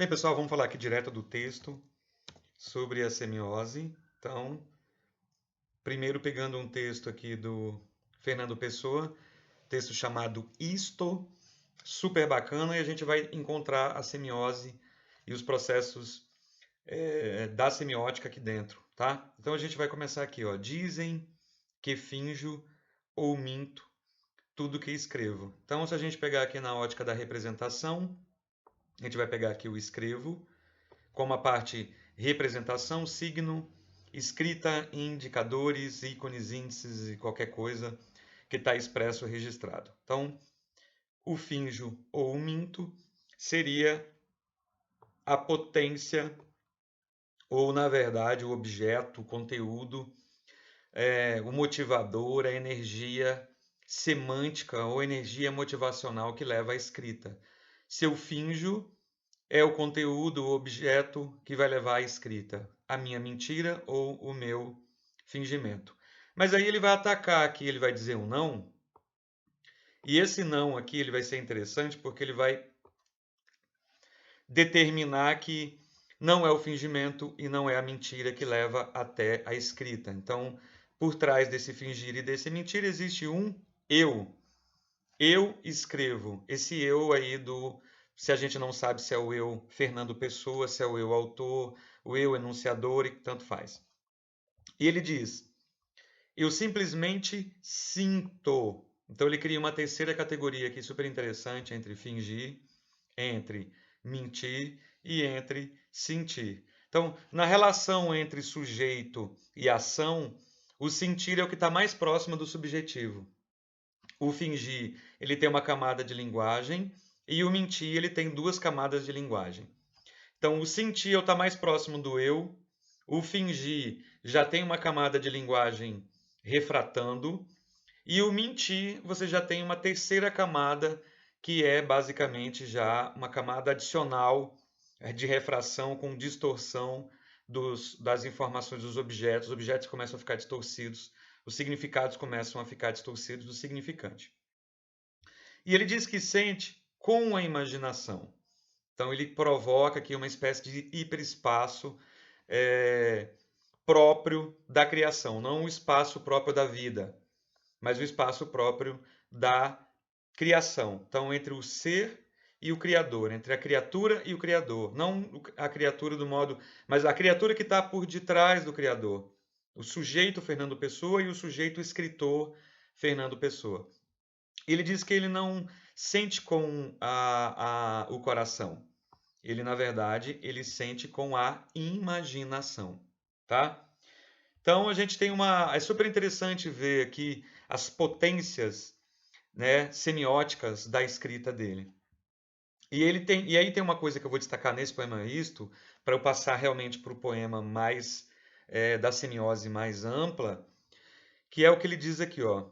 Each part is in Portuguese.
Bem, pessoal, vamos falar aqui direto do texto sobre a semiose. Então, primeiro pegando um texto aqui do Fernando Pessoa, texto chamado Isto, super bacana, e a gente vai encontrar a semiose e os processos da semiótica aqui dentro, tá? Então a gente vai começar aqui, ó. Dizem que finjo ou minto tudo que escrevo. Então, se a gente pegar aqui na ótica da representação, a gente vai pegar aqui o escrevo, como a parte representação, signo, escrita, indicadores, ícones, índices e qualquer coisa que está expresso ou registrado. Então, o finjo ou o minto seria a potência ou, na verdade, o objeto, o conteúdo, o motivador, a energia semântica ou energia motivacional que leva à escrita. Se eu finjo, é o conteúdo, o objeto que vai levar à escrita, a minha mentira ou o meu fingimento. Mas aí ele vai atacar aqui, ele vai dizer um não, e esse não aqui ele vai ser interessante porque ele vai determinar que não é o fingimento e não é a mentira que leva até a escrita. Então, por trás desse fingir e desse mentir existe um eu. Eu escrevo. Esse eu aí se a gente não sabe se é o eu Fernando Pessoa, se é o eu autor, o eu enunciador e tanto faz. E ele diz: eu simplesmente sinto. Então ele cria uma terceira categoria aqui super interessante entre fingir, entre mentir e entre sentir. Então, na relação entre sujeito e ação, o sentir é o que está mais próximo do subjetivo. O fingir, ele tem uma camada de linguagem e o mentir, ele tem duas camadas de linguagem. Então, o sentir está mais próximo do eu, o fingir já tem uma camada de linguagem refratando, e o mentir, você já tem uma terceira camada, que é basicamente já uma camada adicional de refração com distorção das informações dos objetos. Os objetos começam a ficar distorcidos, os significados começam a ficar distorcidos do significante. E ele diz que sente com a imaginação. Então ele provoca aqui uma espécie de hiperespaço próprio da criação, não o espaço próprio da vida, mas o espaço próprio da criação. Então, entre o ser e o criador, entre a criatura e o criador, não a criatura do modo, mas a criatura que está por detrás do criador, o sujeito Fernando Pessoa e o sujeito escritor Fernando Pessoa. Ele diz que ele não sente com o coração. Ele, na verdade, ele sente com a imaginação, tá? Então a gente tem é super interessante ver aqui as potências, né, semióticas da escrita dele. E aí tem uma coisa que eu vou destacar nesse poema Isto, para eu passar realmente para o poema mais da semiose mais ampla, que é o que ele diz aqui, ó.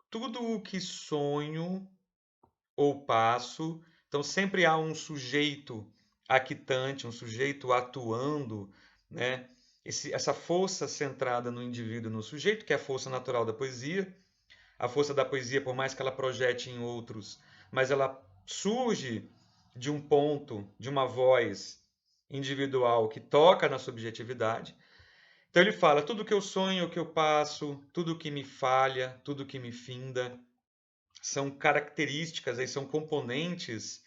Tudo o que sonho ou passo, então sempre há um sujeito aquitante, um sujeito atuando, né? Essa força centrada no indivíduo, no sujeito, que é a força natural da poesia. A força da poesia, por mais que ela projete em outros, mas ela surge de um ponto, de uma voz individual que toca na subjetividade. Então ele fala: tudo que eu sonho, o que eu passo, tudo que me falha, tudo que me finda, são características, aí são componentes,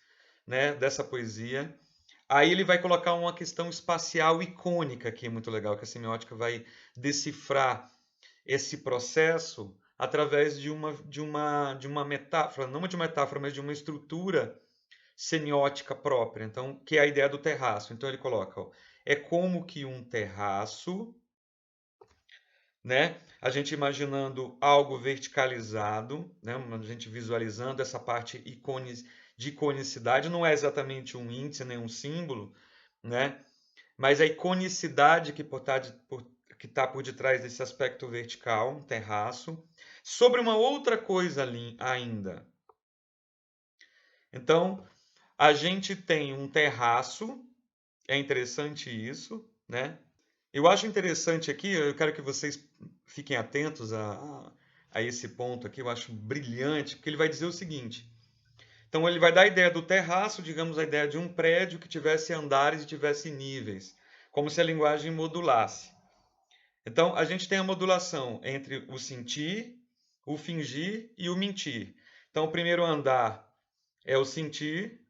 né, dessa poesia. Aí ele vai colocar uma questão espacial icônica aqui, muito legal, que a semiótica vai decifrar esse processo através de uma metáfora, não de uma metáfora, mas de uma estrutura semiótica própria. Então, que é a ideia do terraço. Então ele coloca, ó, é como que um terraço, né? A gente imaginando algo verticalizado, né? A gente visualizando essa parte de iconicidade, não é exatamente um índice nem um símbolo, né? Mas a iconicidade que está por detrás desse aspecto vertical, um terraço, sobre uma outra coisa ali ainda. Então, a gente tem um terraço, é interessante isso, né? Eu acho interessante aqui, eu quero que vocês fiquem atentos a esse ponto aqui, eu acho brilhante, porque ele vai dizer o seguinte: Então ele vai dar a ideia do terraço, digamos, a ideia de um prédio que tivesse andares e tivesse níveis, como se a linguagem modulasse. Então a gente tem a modulação entre o sentir, o fingir e o mentir. Então o primeiro andar é o sentir,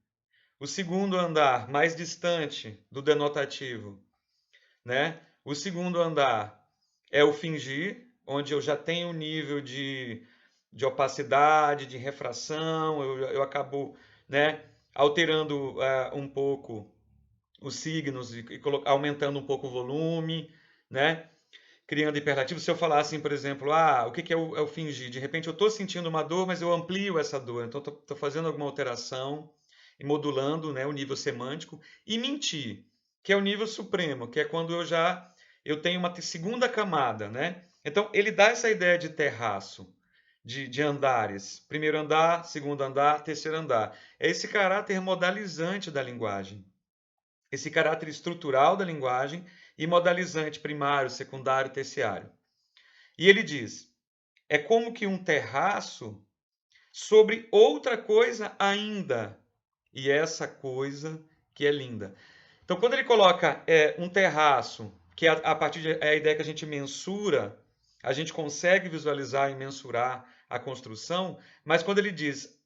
o segundo andar mais distante do denotativo, né? O segundo andar é o fingir, onde eu já tenho um nível de opacidade, de refração, eu acabo, né, alterando um pouco os signos e aumentando um pouco o volume, né? Criando hiperlativo. Se eu falar assim, por exemplo, o que é o fingir? De repente eu estou sentindo uma dor, mas eu amplio essa dor. Então estou fazendo alguma alteração e modulando, né, o nível semântico. E mentir, que é o nível supremo, que é quando eu tenho uma segunda camada, né? Então ele dá essa ideia de terraço, de andares. Primeiro andar, segundo andar, terceiro andar. É esse caráter modalizante da linguagem. Esse caráter estrutural da linguagem e modalizante primário, secundário, terciário. E ele diz: é como que um terraço sobre outra coisa ainda, e essa coisa que é linda. Então, quando ele coloca um terraço, que a partir é a ideia que a gente mensura, a gente consegue visualizar e mensurar a construção, mas quando ele diz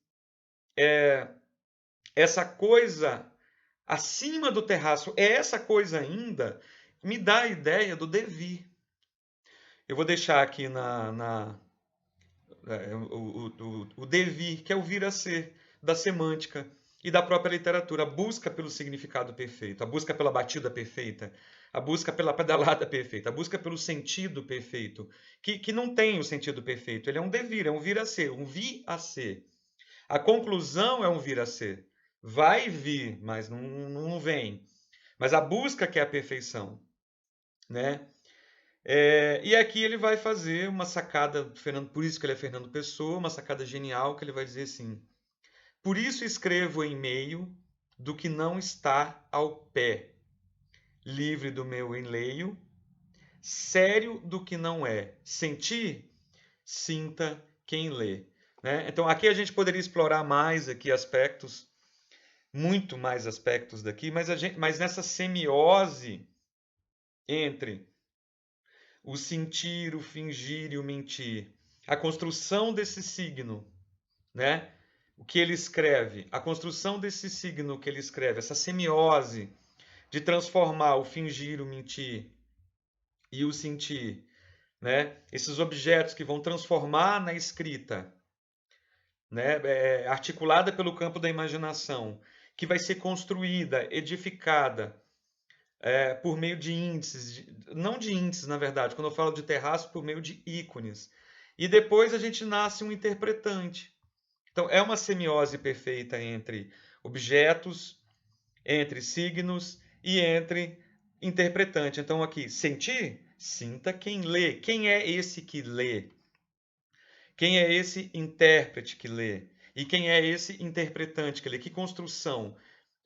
essa coisa acima do terraço, é essa coisa ainda, me dá a ideia do devir. Eu vou deixar aqui o devir, que é o vir a ser, da semântica e da própria literatura. A busca pelo significado perfeito, a busca pela batida perfeita, a busca pela pedalada perfeita, a busca pelo sentido perfeito, que não tem o sentido perfeito. Ele é um devir, é um vir a ser, um vir a ser. A conclusão é um vir a ser. Vai vir, mas não vem. Mas a busca que é a perfeição, né? E aqui ele vai fazer uma sacada, por isso que ele é Fernando Pessoa, uma sacada genial que ele vai dizer assim: por isso escrevo em meio do que não está ao pé, livre do meu enleio, sério do que não é, sentir, sinta quem lê. Né? Então aqui a gente poderia explorar mais aqui aspectos, muito mais aspectos daqui, mas nessa semiose entre o sentir, o fingir e o mentir. A construção desse signo, né? O que ele escreve, a construção desse signo que ele escreve, essa semiose de transformar o fingir, o mentir e o sentir, né? Esses objetos que vão transformar na escrita, né? Articulada pelo campo da imaginação, que vai ser construída, edificada, por meio de índices, não de índices, na verdade, quando eu falo de terraço, por meio de ícones. E depois a gente nasce um interpretante. Então, é uma semiose perfeita entre objetos, entre signos e entre interpretante. Então, aqui, sentir, sinta quem lê. Quem é esse que lê? Quem é esse intérprete que lê? E quem é esse interpretante que lê? Que construção?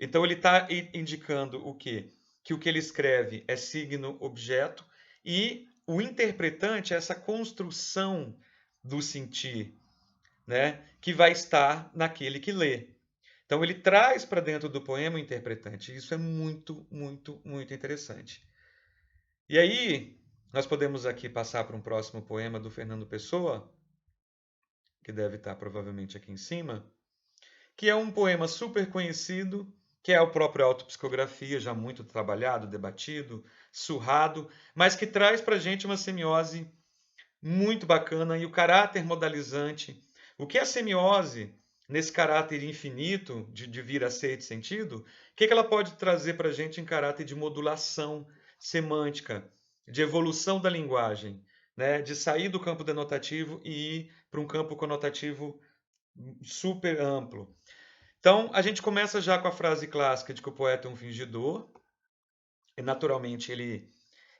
Então, ele está indicando o quê? Que o que ele escreve é signo-objeto e o interpretante é essa construção do sentir, né? Que vai estar naquele que lê. Então, ele traz para dentro do poema o interpretante. Isso é muito, muito, muito interessante. E aí, nós podemos aqui passar para um próximo poema do Fernando Pessoa, que deve estar provavelmente aqui em cima, que é um poema super conhecido, que é o próprio Autopsicografia, já muito trabalhado, debatido, surrado, mas que traz para a gente uma semiose muito bacana e o caráter modalizante. O que é a semiose, nesse caráter infinito de vir a ser de sentido, o que ela pode trazer para a gente em caráter de modulação semântica, de evolução da linguagem, né? De sair do campo denotativo e ir para um campo conotativo super amplo. Então, a gente começa já com a frase clássica de que o poeta é um fingidor, e naturalmente ele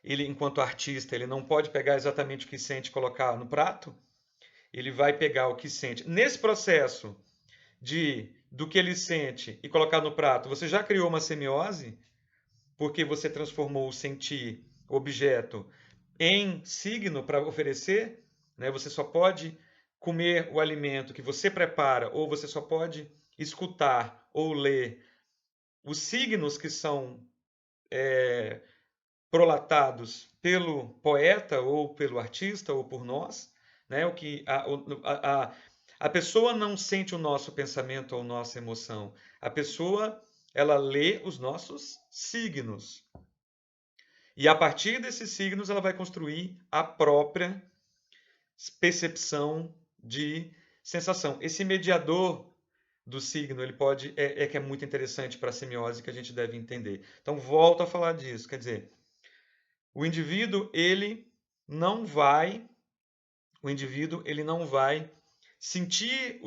enquanto artista, ele não pode pegar exatamente o que sente e colocar no prato, ele vai pegar o que sente. Nesse processo do que ele sente e colocar no prato, você já criou uma semiose, porque você transformou o sentir, objeto, em signo para oferecer, né? Você só pode comer o alimento que você prepara, ou você só pode escutar ou ler os signos que são prolatados pelo poeta ou pelo artista ou por nós, né? O que a pessoa não sente o nosso pensamento ou nossa emoção. A pessoa, ela lê os nossos signos. E a partir desses signos ela vai construir a própria percepção de sensação. Esse mediador do signo, ele pode que é muito interessante para a semiose, que a gente deve entender. Então volto a falar disso, quer dizer, o indivíduo ele não vai sentir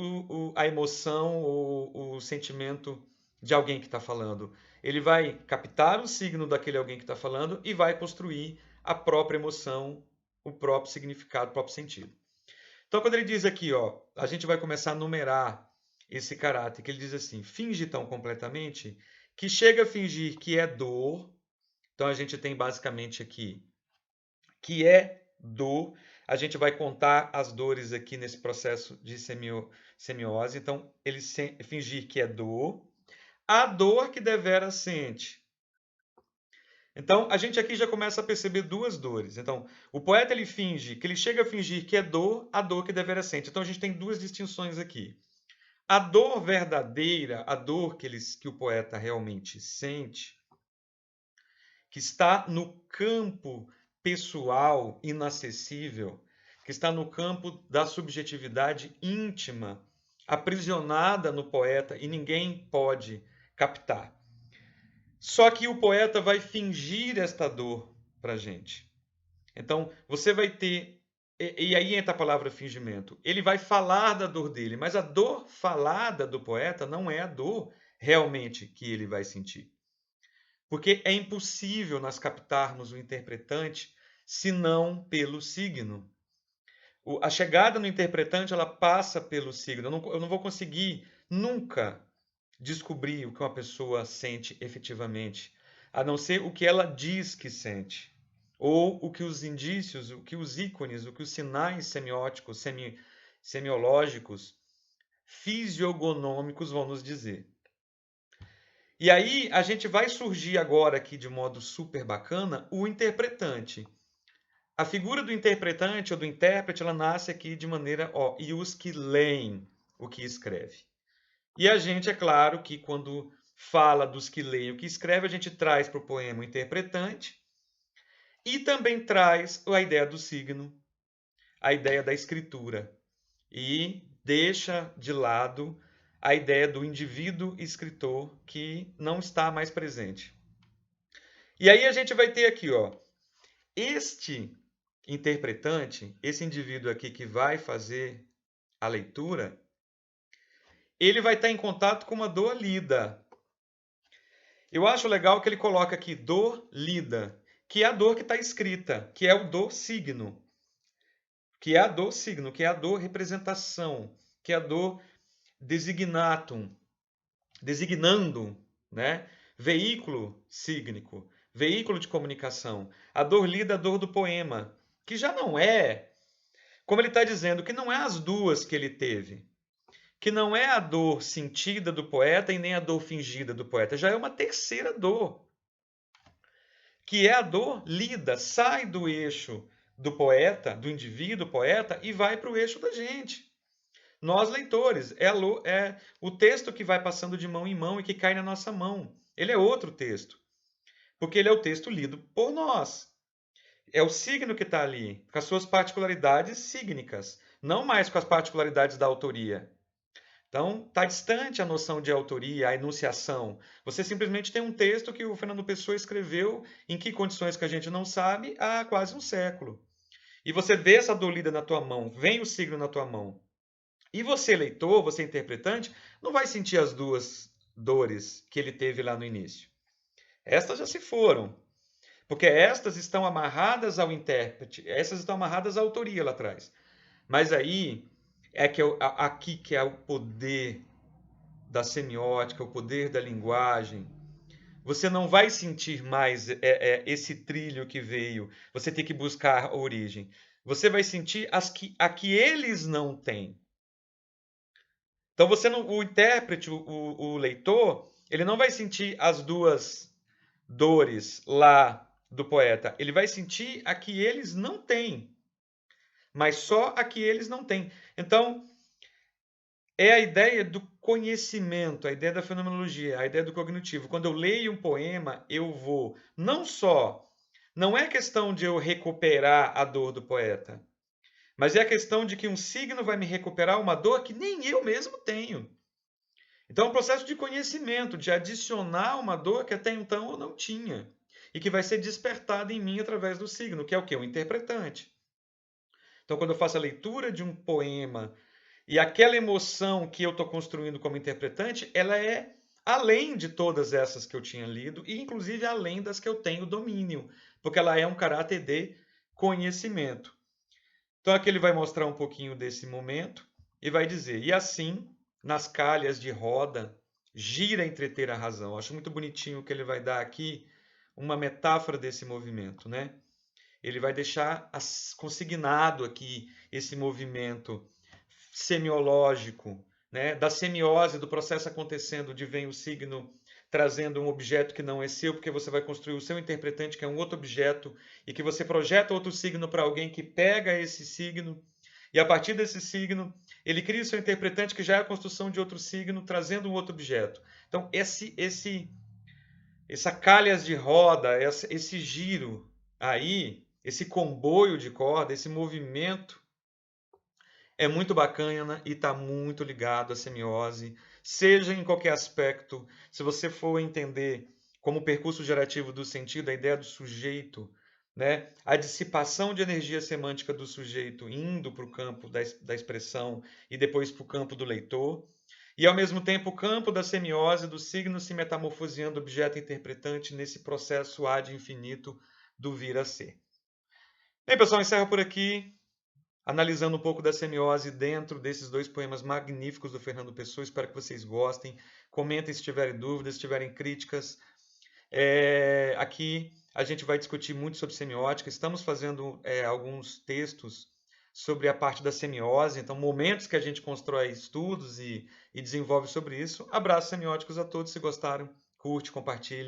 a emoção ou o sentimento de alguém que está falando. Ele vai captar o signo daquele alguém que está falando e vai construir a própria emoção, o próprio significado, o próprio sentido. Então, quando ele diz aqui, ó, a gente vai começar a numerar esse caráter, que ele diz assim, finge tão completamente que chega a fingir que é dor. Então, a gente tem basicamente aqui que é dor. A gente vai contar as dores aqui nesse processo de semiose. Então, ele fingir que é dor. A dor que devera sente. Então, a gente aqui já começa a perceber duas dores. Então, o poeta ele finge, que ele chega a fingir que é dor, a dor que devera sente. Então, a gente tem duas distinções aqui. A dor verdadeira, a dor que o poeta realmente sente, que está no campo pessoal, inacessível, que está no campo da subjetividade íntima, aprisionada no poeta e ninguém pode captar. Só que o poeta vai fingir esta dor para a gente. Então, você vai ter. E aí entra a palavra fingimento. Ele vai falar da dor dele, mas a dor falada do poeta não é a dor realmente que ele vai sentir. Porque é impossível nós captarmos o interpretante senão pelo signo. A chegada no interpretante ela passa pelo signo. Eu não vou conseguir nunca descobrir o que uma pessoa sente efetivamente, a não ser o que ela diz que sente, ou o que os indícios, o que os ícones, o que os sinais semióticos, semiológicos, fisiogonômicos vão nos dizer. E aí a gente vai surgir agora aqui de modo super bacana o interpretante. A figura do interpretante ou do intérprete, ela nasce aqui de maneira, e os que leem o que escreve. E a gente, é claro, que quando fala dos que leem o que escreve, a gente traz para o poema o interpretante e também traz a ideia do signo, a ideia da escritura. E deixa de lado a ideia do indivíduo escritor que não está mais presente. E aí a gente vai ter aqui, este interpretante, esse indivíduo aqui que vai fazer a leitura, ele vai estar em contato com uma dor lida. Eu acho legal que ele coloca aqui dor lida, que é a dor que está escrita, que é o dor signo, que é a dor signo, que é a dor representação, que é a dor designatum, designando, né? Veículo sígnico, veículo de comunicação. A dor lida, a dor do poema, que já não é, como ele está dizendo, que não é as duas que ele teve, que não é a dor sentida do poeta e nem a dor fingida do poeta, já é uma terceira dor, que é a dor lida, sai do eixo do poeta, do indivíduo poeta, e vai para o eixo da gente. Nós, leitores, é o texto que vai passando de mão em mão e que cai na nossa mão. Ele é outro texto, porque ele é o texto lido por nós. É o signo que está ali, com as suas particularidades sígnicas, não mais com as particularidades da autoria. Então, está distante a noção de autoria, a enunciação. Você simplesmente tem um texto que o Fernando Pessoa escreveu em que condições que a gente não sabe há quase um século. E você vê essa dor lida na tua mão, vem o signo na tua mão. E você, leitor, você interpretante, não vai sentir as duas dores que ele teve lá no início. Estas já se foram. Porque estas estão amarradas ao intérprete, essas estão amarradas à autoria lá atrás. Mas aí é que aqui que é o poder da semiótica, o poder da linguagem. Você não vai sentir mais esse trilho que veio, você tem que buscar a origem. Você vai sentir a que eles não têm. Então você não, o intérprete, o leitor, ele não vai sentir as duas dores lá do poeta. Ele vai sentir a que eles não têm, mas só a que eles não têm. Então, é a ideia do conhecimento, a ideia da fenomenologia, a ideia do cognitivo. Quando eu leio um poema, eu vou não é questão de eu recuperar a dor do poeta, mas é a questão de que um signo vai me recuperar uma dor que nem eu mesmo tenho. Então é um processo de conhecimento, de adicionar uma dor que até então eu não tinha e que vai ser despertada em mim através do signo, que é o quê? O interpretante. Então, quando eu faço a leitura de um poema e aquela emoção que eu estou construindo como interpretante, ela é além de todas essas que eu tinha lido e, inclusive, além das que eu tenho domínio, porque ela é um caráter de conhecimento. Então, aqui ele vai mostrar um pouquinho desse momento e vai dizer: e assim, nas calhas de roda, gira entreter a razão. Eu acho muito bonitinho que ele vai dar aqui uma metáfora desse movimento, né? Ele vai deixar consignado aqui esse movimento semiológico, né? Da semiose, do processo acontecendo, de vem o signo trazendo um objeto que não é seu, porque você vai construir o seu interpretante, que é um outro objeto, e que você projeta outro signo para alguém que pega esse signo, e a partir desse signo, ele cria o seu interpretante, que já é a construção de outro signo, trazendo um outro objeto. Então, essa calhas de roda, esse giro aí, esse comboio de corda, esse movimento é muito bacana e está muito ligado à semiose, seja em qualquer aspecto. Se você for entender como percurso gerativo do sentido, a ideia do sujeito, né? A dissipação de energia semântica do sujeito indo para o campo da expressão e depois para o campo do leitor, e ao mesmo tempo o campo da semiose, do signo se metamorfoseando objeto interpretante nesse processo ad infinito do vir a ser. Bem, pessoal, encerro por aqui analisando um pouco da semiose dentro desses dois poemas magníficos do Fernando Pessoa. Espero que vocês gostem. Comentem se tiverem dúvidas, se tiverem críticas. Aqui a gente vai discutir muito sobre semiótica. Estamos fazendo alguns textos sobre a parte da semiose, então momentos que a gente constrói estudos e desenvolve sobre isso. Abraços semióticos a todos. Se gostaram, curte, compartilhe.